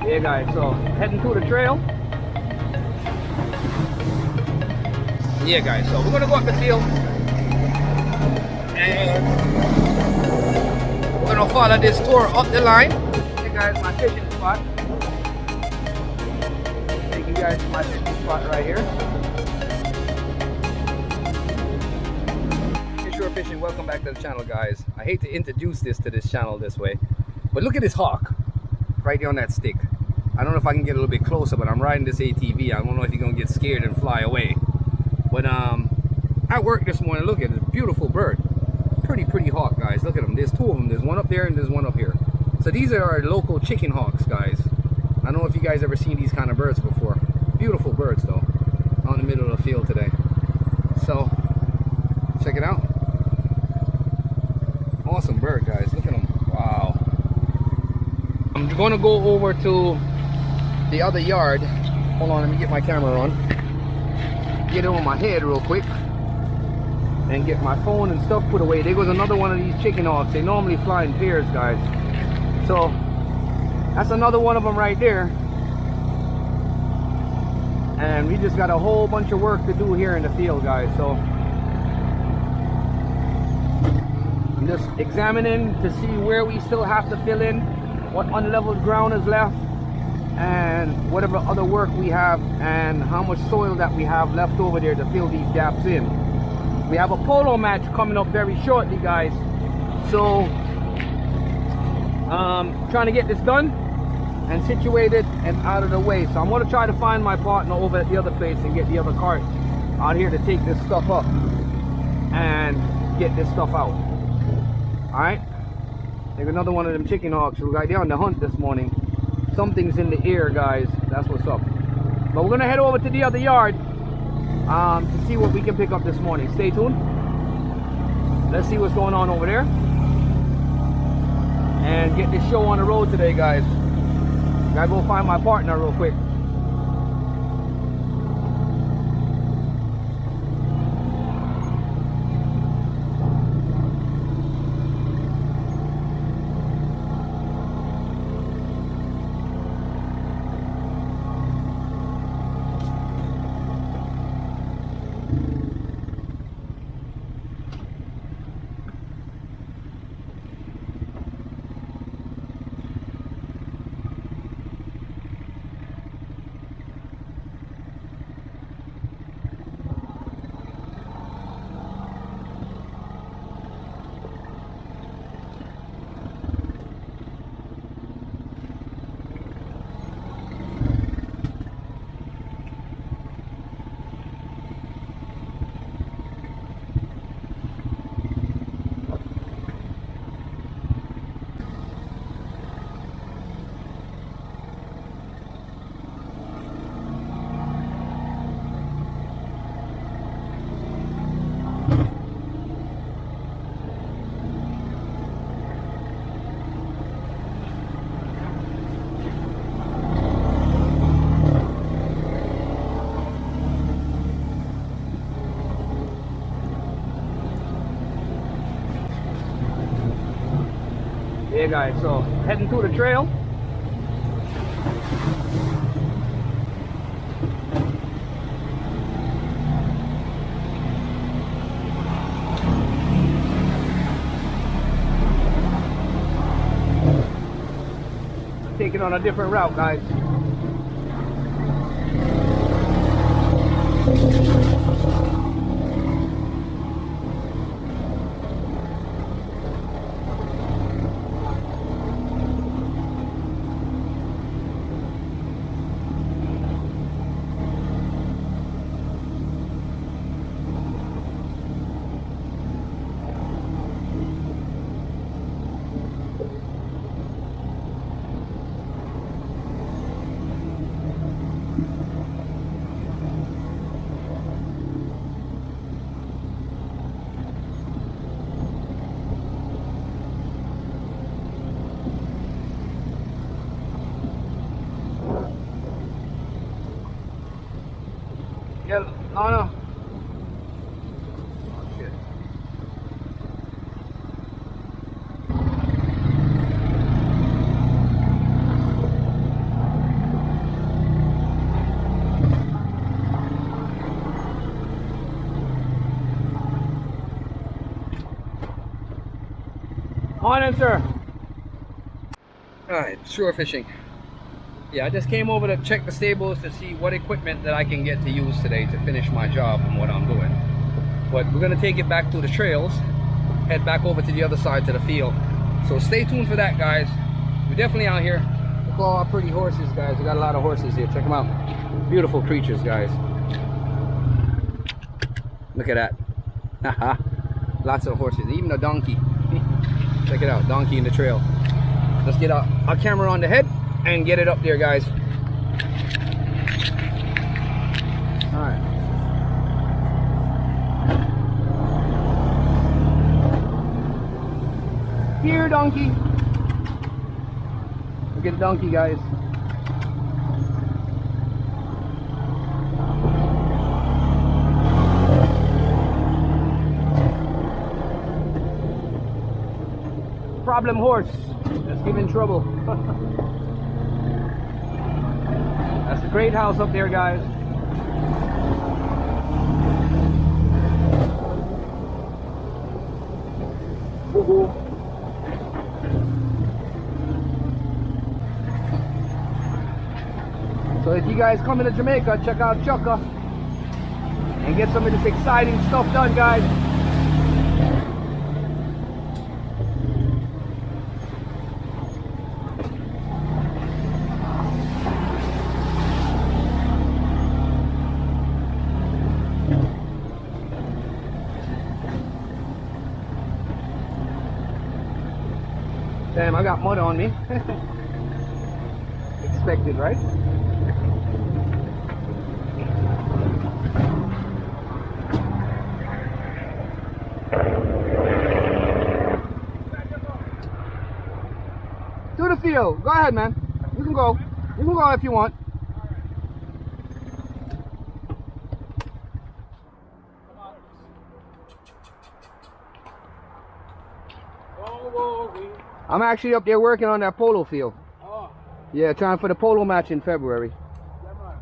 Yeah guys, so heading to the trail. Yeah guys, so we're gonna go up the field and we're gonna follow this tour up the line. Hey guys, my fishing spot. Take you guys to my fishing spot right here. Fisher Fishing, welcome back to the channel guys. I hate to introduce this to this channel this way, but look at this hawk right there on that stick. I don't know if I can get a little bit closer, but I'm riding this ATV. I don't know if you're gonna get scared and fly away. But at work this morning, look at it, a beautiful bird. Pretty hawk guys, look at them. There's two of them, there's one up there and there's one up here. So these are our local chicken hawks guys. I don't know if you guys ever seen these kind of birds before. Beautiful birds though, out in the middle of the field today. So check it out. Awesome bird guys, look at them. Wow. I'm gonna go over to the other yard. Hold on, let me get my camera on. Get it on my head real quick and get my phone and stuff put away. There goes another one of these chicken hawks. They normally fly in pairs guys. So that's another one of them right there. And we just got a whole bunch of work to do here in the field guys. So I'm just examining to see where we still have to fill in, what unleveled ground is left, and whatever other work we have, and how much soil that we have left over there to fill these gaps in. We have a polo match coming up very shortly guys, so trying to get this done and situated and out of the way. So I'm going to try to find my partner over at the other place and get the other cart out here to take this stuff up and get this stuff out. Alright, there's another one of them chicken hawks. We're right there on the hunt this morning. Something's in the air guys, that's what's up. But we're gonna head over to the other yard to see what we can pick up this morning. Stay tuned. Let's see what's going on over there and get this show on the road today guys. Gotta go find my partner real quick. Yeah guys, so heading to the trail. Taking on a different route guys. Yeah, no. Oh, shit. Morning, sir. Alright, shore fishing. Yeah, I just came over to check the stables to see what equipment that I can get to use today to finish my job and what I'm doing. But we're gonna take it back to the trails, head back over to the other side to the field. So stay tuned for that, guys. We're definitely out here. Look at all our pretty horses, guys. We got a lot of horses here. Check them out. Beautiful creatures, guys. Look at that. Haha. Lots of horses. Even a donkey. Check it out. Donkey in the trail. Let's get our camera on the head and get it up there, guys. All right. Here, donkey. Look at the donkey, guys. Problem horse. Let's give him trouble. That's a great house up there, guys. So if you guys come into Jamaica, check out Chukka and get some of this exciting stuff done, guys. Damn, I got mud on me. Expected, right? To the field. Go ahead, man. You can go. You can go if you want. I'm actually up there working on that polo field. Oh. Yeah, trying for the polo match in February. Yeah, man.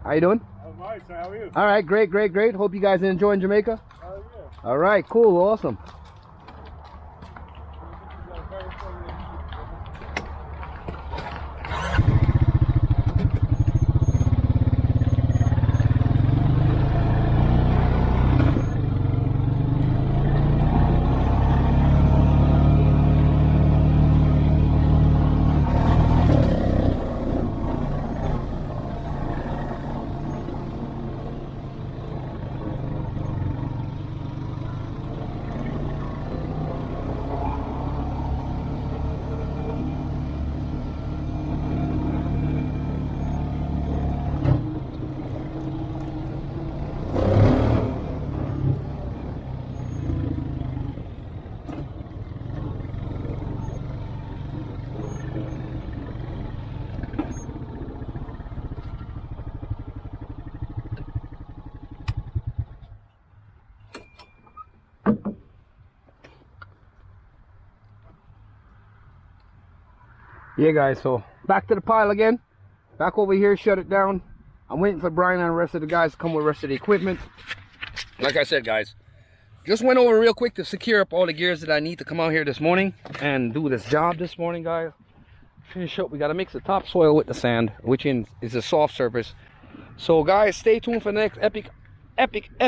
How you doing? I'm alright, sir. How are you? Alright, great, great, great. Hope you guys are enjoying Jamaica. Yeah. Alright, cool, awesome. Yeah, guys, so back to the pile again. Back over here, shut it down. I'm waiting for Brian and the rest of the guys to come with the rest of the equipment. Like I said, guys, just went over real quick to secure up all the gears that I need to come out here this morning and do this job this morning, guys. Finish up. We got to mix the topsoil with the sand, which is a soft surface. So, guys, stay tuned for the next epic,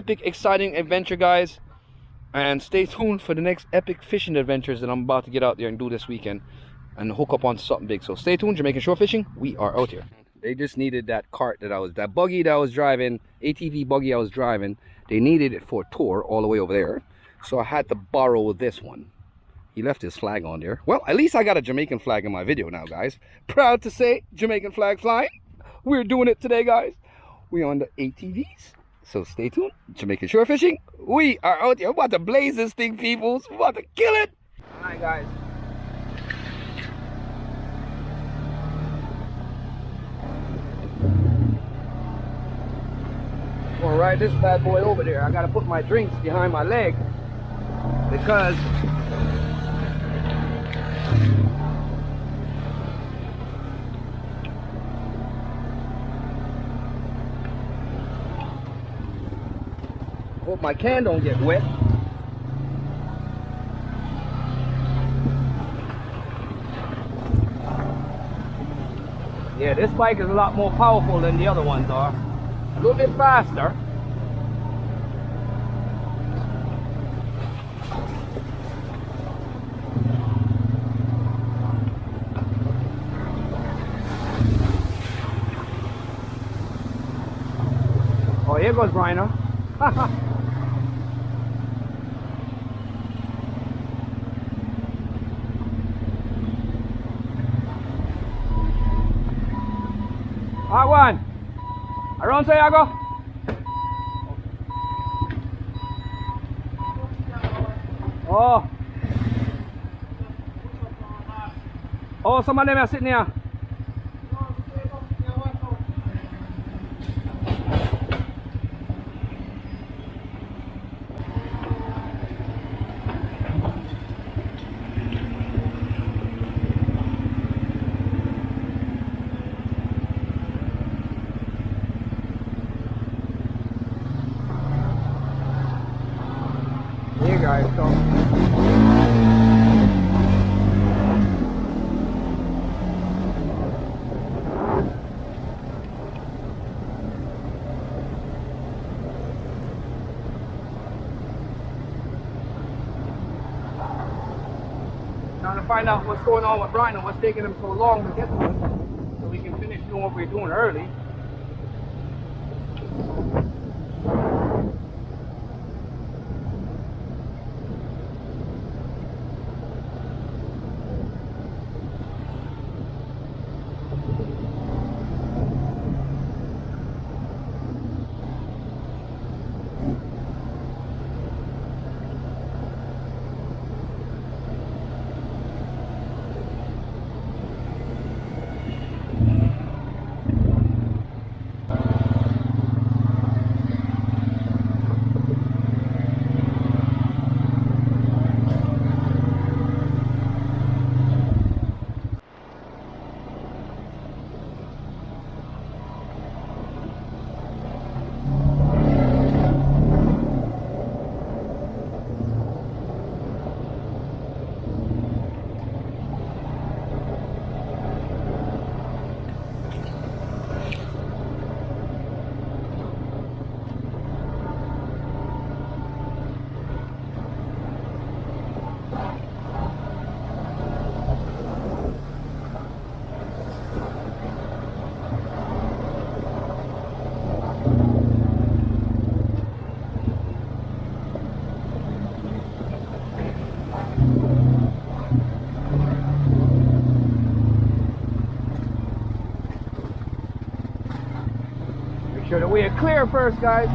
exciting adventure, guys. And stay tuned for the next epic fishing adventures that I'm about to get out there and do this weekend and hook up on something big. So stay tuned. Jamaican Shore Fishing, we are out here. They just needed that cart that buggy that I was driving, ATV buggy I was driving. They needed it for a tour all the way over there, so I had to borrow this one. He left his flag on there. Well, at least I got a Jamaican flag in my video now, guys. Proud to say Jamaican flag flying. We're doing it today, guys. We're on the ATVs, so stay tuned. Jamaican Shore Fishing, we are out here. We're about to blaze this thing, peoples. We're about to kill it. All right, guys. Gonna ride this bad boy over there. I gotta put my drinks behind my leg because hope my can don't get wet. Yeah, this bike is a lot more powerful than the other ones are. A little bit faster. Oh, here goes Bryner. Hot one. Around Sayago. Oh. Oh, some of them are sitting here. Here guys, so trying to find out what's going on with Brian and what's taking him so long to get to us, so we can finish doing what we're doing early. Sure that we are clear first, guys.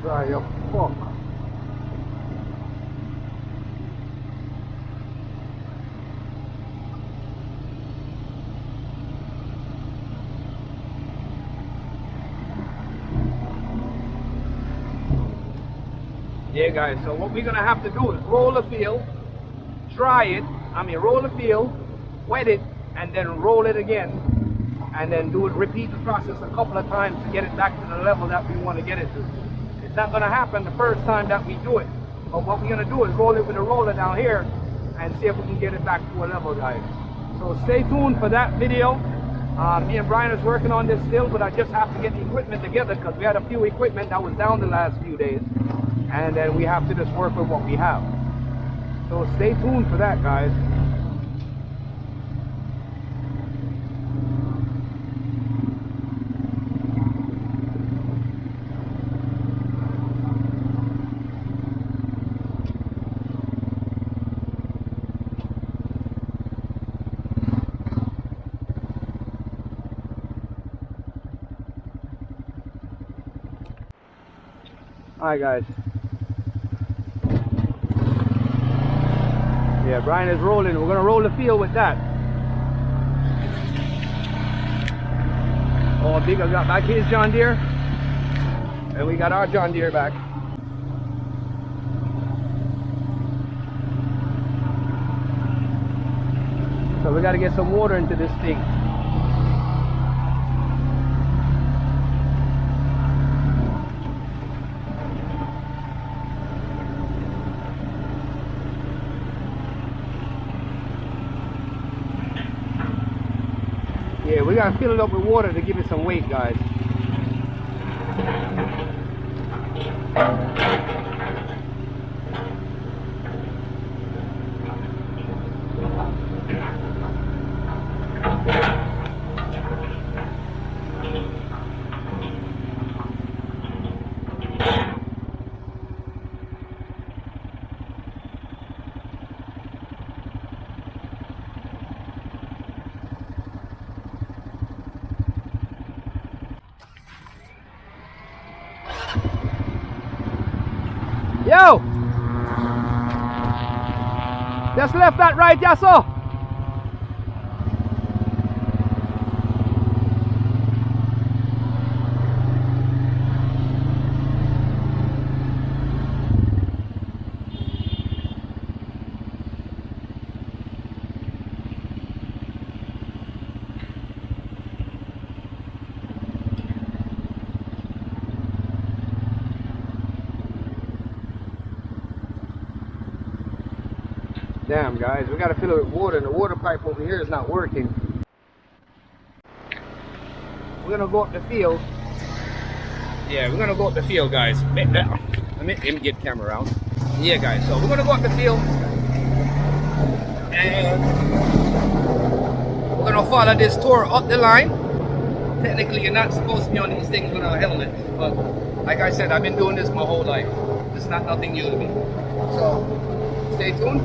Dry your fuck. Yeah guys, so what we're gonna have to do is roll the field, dry it, roll the field, wet it, and then roll it again, and then repeat the process a couple of times to get it back to the level that we want to get it to. It's not going to happen the first time that we do it. But what we're gonna do is roll it with a roller down here and see if we can get it back to a level, guys. So stay tuned for that video. Me and Brian is working on this still, but I just have to get the equipment together because we had a few equipment that was down the last few days, and then we have to just work with what we have. So stay tuned for that, guys. Alright, guys. Yeah, Brian is rolling. We're gonna roll the field with that. Oh, Big got back his John Deere, and we got our John Deere back. So we got to get some water into this thing. Yeah, we gotta fill it up with water to give it some weight, guys. Yo! Just left that right, yeah, so. Damn, guys, we gotta fill it with water, and the water pipe over here is not working. We're gonna go up the field. Yeah, we're gonna go up the field, guys. Let me get camera out. Yeah, guys, so we're gonna go up the field, and we're gonna follow this tour up the line. Technically, you're not supposed to be on these things without a helmet, but like I said, I've been doing this my whole life. It's not nothing new to me. So, stay tuned.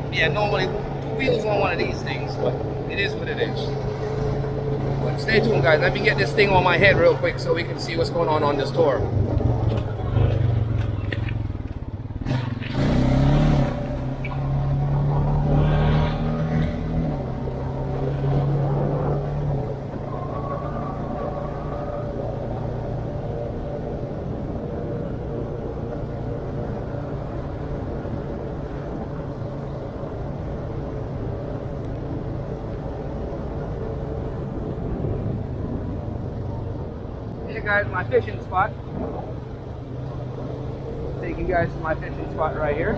Yeah, normally 2 wheels on one of these things, but it is what it is. But stay tuned, guys. Let me get this thing on my head real quick so we can see what's going on this tour. Guys, my fishing spot. Take you guys to my fishing spot right here.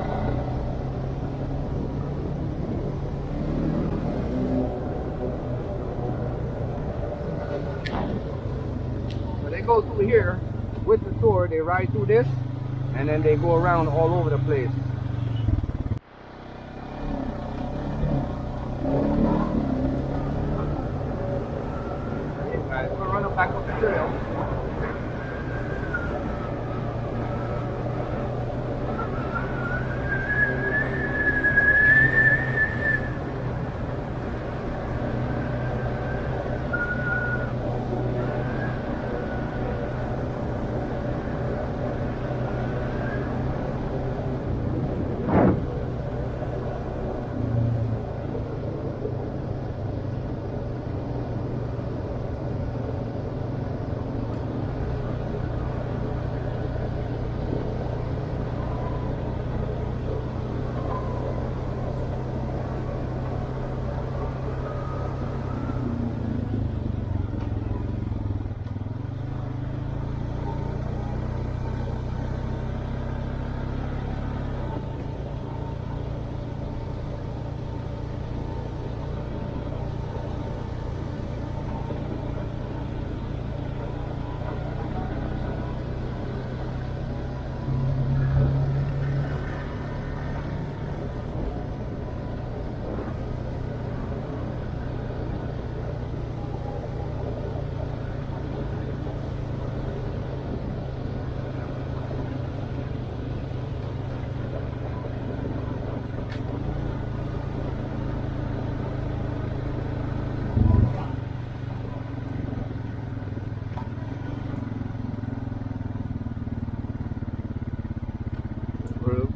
So they go through here with the tour, they ride through this, and then they go around all over the place. Okay, guys, we're gonna run back up the trail.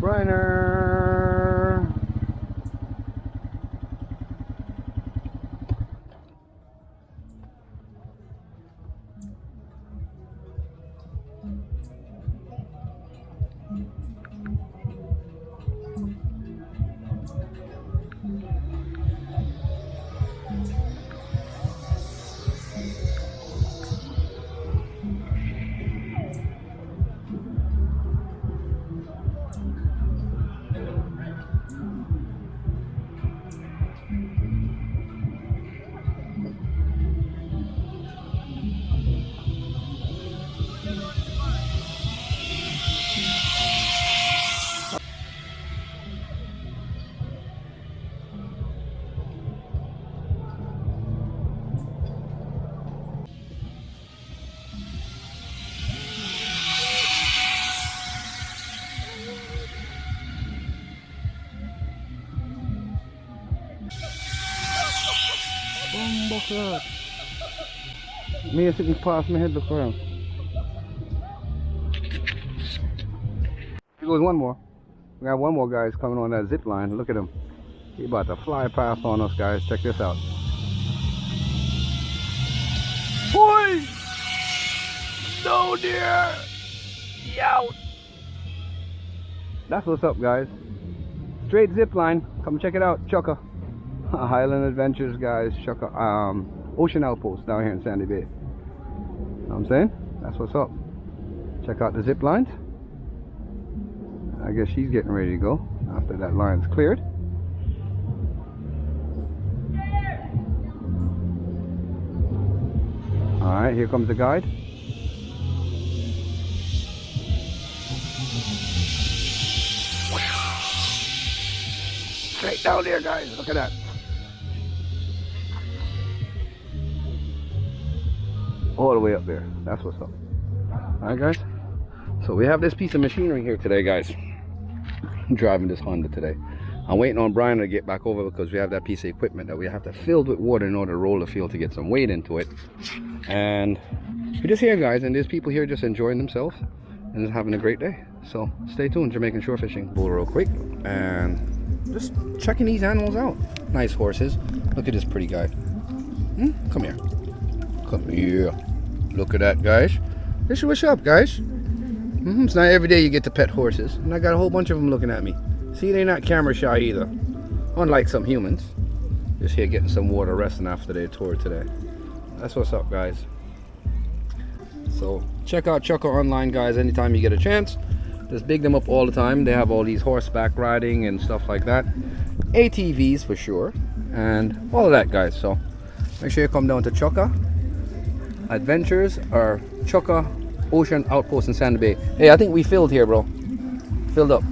Briner. Bumbuckler. Me sitting past my head, look around. Here goes one more. We got one more guys coming on that zip line. Look at him. He about to fly past on us, guys. Check this out. Boy! No, dear! Yow! That's what's up, guys. Straight zip line. Come check it out. Chukka. Highland Adventures, guys. Chukka. Ocean Outpost down here in Sandy Bay. Know what I'm saying? That's what's up. Check out the zip lines. I guess she's getting ready to go after that line's cleared. Alright, here comes the guide. Straight down there, guys. Look at that. All the way up there. That's what's up. Alright, guys. So we have this piece of machinery here today, guys. I'm driving this Honda today. I'm waiting on Brian to get back over because we have that piece of equipment that we have to fill with water in order to roll the field to get some weight into it. And we're just here, guys, and there's people here just enjoying themselves and just having a great day. So stay tuned. Jamaican shore fishing. Bull real quick and just checking these animals out. Nice horses. Look at this pretty guy. Come here. Come here. Look at that, guys. This is what's up, guys. It's not every day you get to pet horses, and I got a whole bunch of them looking at me. See, they're not camera shy either, unlike some humans. Just here getting some water, resting after their tour today. That's what's up, guys. So check out Chukka online, guys, anytime you get a chance. Just big them up all the time. They have all these horseback riding and stuff like that. ATVs for sure, and all of that, guys. So make sure you come down to Chukka Adventures or Chukka Ocean Outpost in Sandy Bay. Hey, I think we filled here, bro. Filled up.